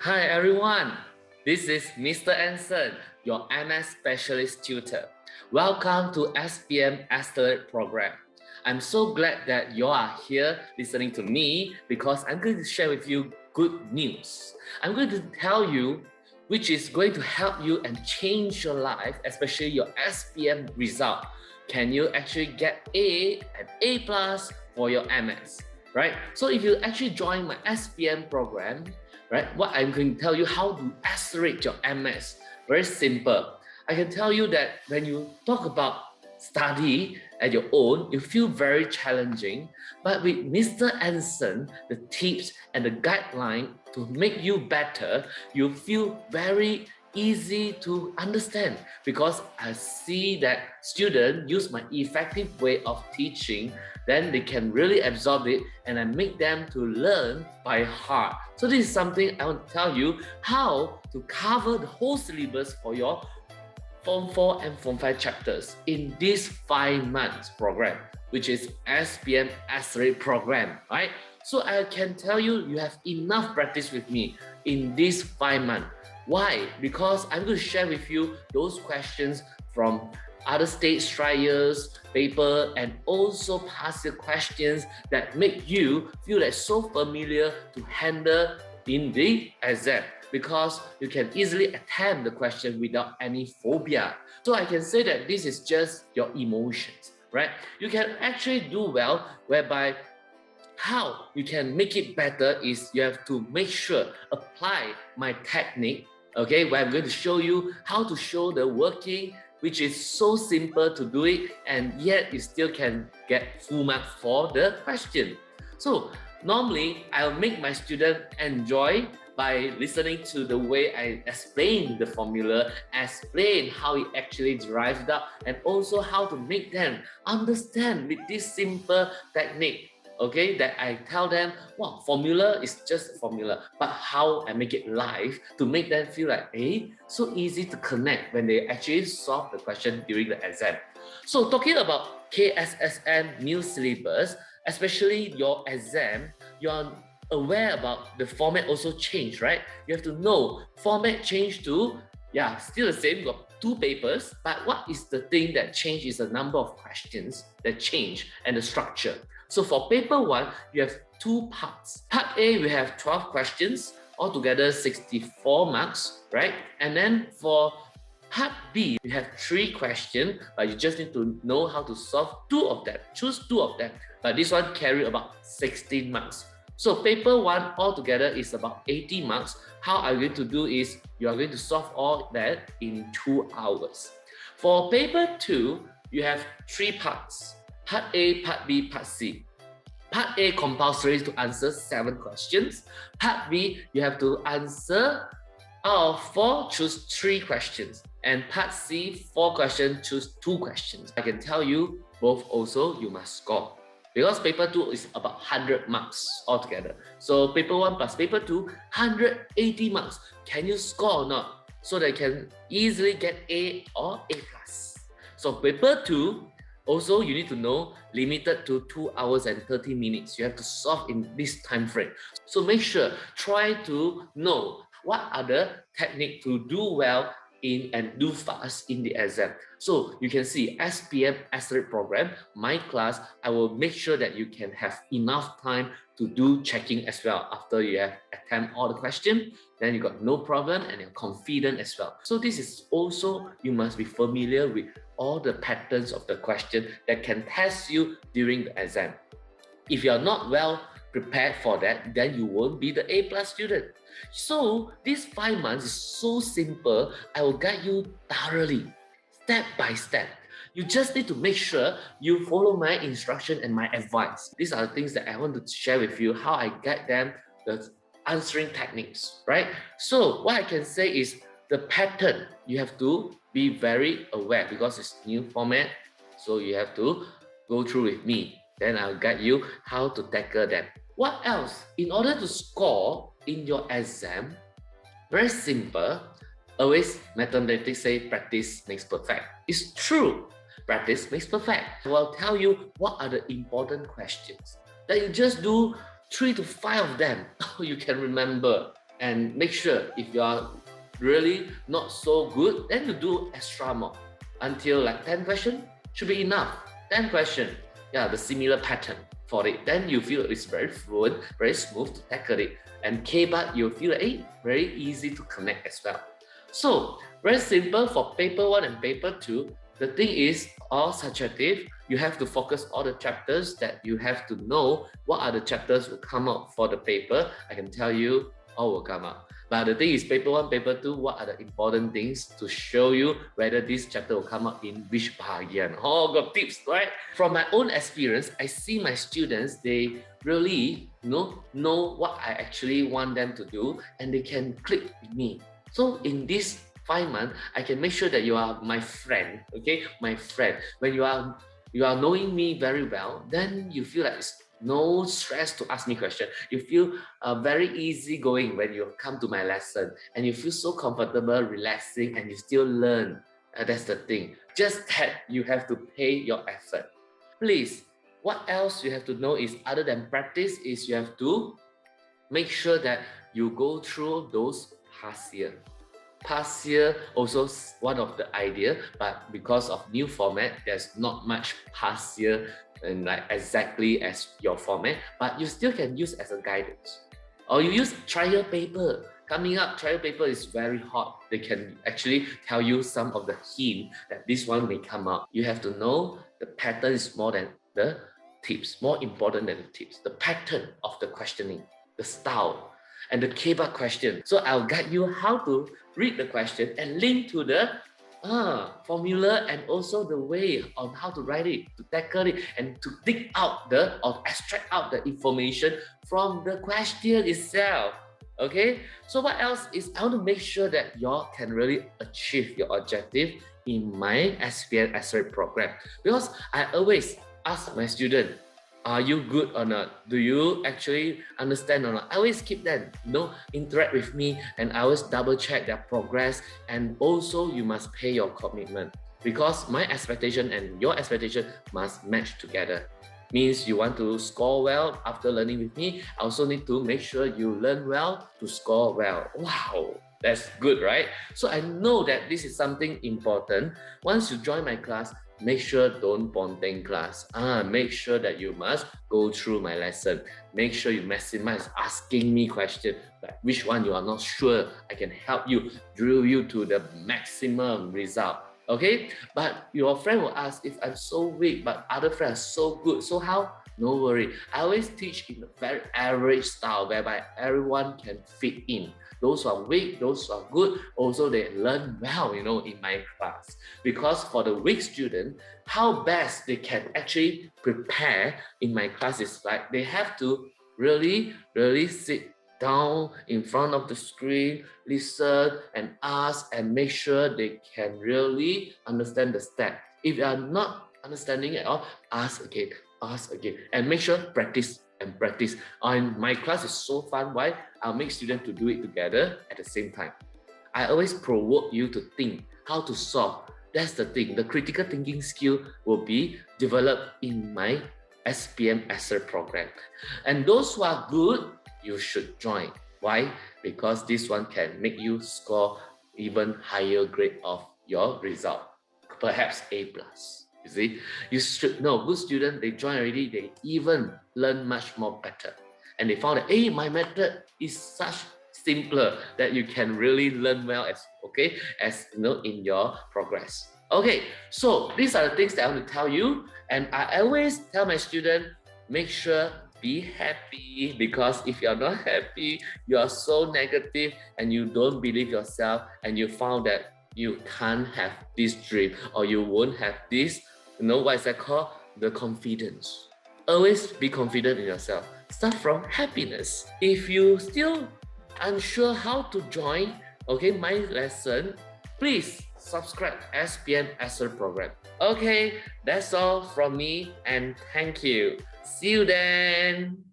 Hi everyone, this is Mr. Anson, your MS Specialist Tutor. Welcome to SPM Accelerate Programme. I'm so glad that you are here listening to me because I'm going to share with you good news. I'm going to tell you which is going to help you and change your life, especially your SPM result. Can you actually get A and A plus for your MS, right? So if you actually join my SPM program, right, what I'm going to tell you how to accelerate your MS, very simple. I can tell you that when you talk about study at your own, you feel very challenging, but with Mr. Anson, the tips and the guideline to make you better, you feel very easy to understand because I see that students use my effective way of teaching, then they can really absorb it and I make them to learn by heart. So this is something I want to tell you how to cover the whole syllabus for your Form 4 and Form 5 chapters in this 5 months program, which is SPM Accelerate Program, right? So I can tell you, you have enough practice with me in this 5 months. Why? Because I'm going to share with you those questions from other state trials, paper, and also past year questions that make you feel like so familiar to handle in the exam, because you can easily attempt the question without any phobia. So I can say that this is just your emotions, right? You can actually do well, whereby how you can make it better is you have to make sure apply my technique, okay, where I'm going to show you how to show the working, which is so simple to do it, and yet you still can get full marks for the question. So normally, I'll make my student enjoy by listening to the way I explain the formula, explain how it actually derived out, and also how to make them understand with this simple technique. Okay, that I tell them, wow, formula is just a formula, but how I make it live to make them feel like, so easy to connect when they actually solve the question during the exam. So talking about KSSM New Syllabus, especially your exam, you're aware about the format also changed, right? You have to know format changed to, still the same, you got 2 papers, but what is the thing that changed is the number of questions that change and the structure. So for paper 1, you have 2 parts. Part A, we have 12 questions, altogether 64 marks, right? And then for Part B, you have 3 questions, but you just need to know how to solve 2 of them. Choose 2 of them, but this one carry about 16 marks. So paper 1 altogether is about 80 marks. How are you going to do is, you are going to solve all that in 2 hours. For paper 2, you have 3 parts. Part A, Part B, Part C. Part A compulsory to answer 7 questions. Part B, you have to answer out of 4, choose 3 questions. And Part C, 4 questions, choose 2 questions. I can tell you, both also you must score. Because paper 2 is about 100 marks altogether. So paper 1 plus paper 2, 180 marks. Can you score or not? So that you can easily get A or A plus. So paper 2, also you need to know, limited to 2 hours and 30 minutes. You have to solve in this time frame. So make sure, try to know what are the techniques to do well in and do fast in the exam. So you can see SPM Accelerate Program, my class, I will make sure that you can have enough time to do checking as well after you have attempt all the questions. Then you got no problem and you're confident as well. So this is also, you must be familiar with all the patterns of the question that can test you during the exam. If you're not well prepared for that, then you won't be the A plus student. So this 5 months is so simple. I will guide you thoroughly, step by step. You just need to make sure you follow my instruction and my advice. These are the things that I want to share with you, how I guide them, the answering techniques, right? So what I can say is the pattern, you have to be very aware because it's new format. So you have to go through with me. Then I'll guide you how to tackle them. What else? In order to score in your exam, very simple. Always mathematics say practice makes perfect. It's true. Practice makes perfect. I will tell you what are the important questions that you just do 3 to 5 of them. You can remember. And make sure if you are really not so good, then you do extra more until like 10 questions should be enough. 10 questions, yeah, the similar pattern for it. Then you feel it's very fluent, very smooth to tackle it. And K-But, you feel very easy to connect as well. So very simple for paper 1 and paper 2. The thing is all subjective. You have to focus all the chapters that you have to know what are the chapters will come out for the paper. I can tell you all will come out. But the thing is, paper 1, paper 2, what are the important things to show you whether this chapter will come out in which bahagian? Oh, got tips, right? From my own experience, I see my students, they really know what I actually want them to do, and they can click with me. So in this 5 months, I can make sure that you are my friend, okay? My friend. When you are knowing me very well, then you feel like it's no stress to ask me questions. You feel very easygoing when you come to my lesson, and you feel so comfortable, relaxing, and you still learn. That's the thing. Just that you have to pay your effort. Please, what else you have to know is, other than practice, is you have to make sure that you go through those past year. Past year also one of the idea, but because of new format, there's not much past year and like exactly as your format, but you still can use as a guidance. Or you use trial paper. Coming up, trial paper is very hot. They can actually tell you some of the hint that this one may come out. You have to know the pattern is more than the tips, more important than the tips. The pattern of the questioning, the style, and the K-But question. So I'll guide you how to read the question and link to the formula, and also the way on how to write it, to tackle it, and to dig out or extract out the information from the question itself. Okay, so what else is, I want to make sure that y'all can really achieve your objective in my SPM Accelerate program, because I always ask my student, are you good or not? Do you actually understand or not? I always keep them, interact with me, and I always double check their progress. And also you must pay your commitment, because my expectation and your expectation must match together. Means you want to score well after learning with me, I also need to make sure you learn well to score well. Wow, that's good, right? So I know that this is something important. Once you join my class, make sure don't ponteng class. Make sure that you must go through my lesson. Make sure you maximize asking me questions, like which one you are not sure. I can help you, drill you to the maximum result. Okay, but your friend will ask, if I'm so weak but other friends are so good, so how? No worry, I always teach in a very average style whereby everyone can fit in. Those who are weak, those who are good, also they learn well, in my class. Because for the weak student, how best they can actually prepare in my class is like they have to really sit down in front of the screen, listen and ask, and make sure they can really understand the step. If you are not understanding at all, ask again, and make sure practice and practice. And my class is so fun. Why? I'll make students to do it together at the same time. I always provoke you to think how to solve. That's the thing. The critical thinking skill will be developed in my SPM Accelerate program. And those who are good, you should join. Why? Because this one can make you score even higher grade of your result, perhaps A+. You see, you should know, good students, they join already, they even learn much more better. And they found that, hey, my method is such simpler that you can really learn well as in your progress. Okay, so these are the things that I want to tell you. And I always tell my students, make sure be happy, because if you're not happy, you are so negative and you don't believe yourself, and you found that you can't have this dream, or you won't have this, what is that called? The confidence. Always be confident in yourself. Start from happiness. If you still unsure how to join, my lesson, please subscribe SPM Accelerate Program. Okay, that's all from me, and thank you. See you then.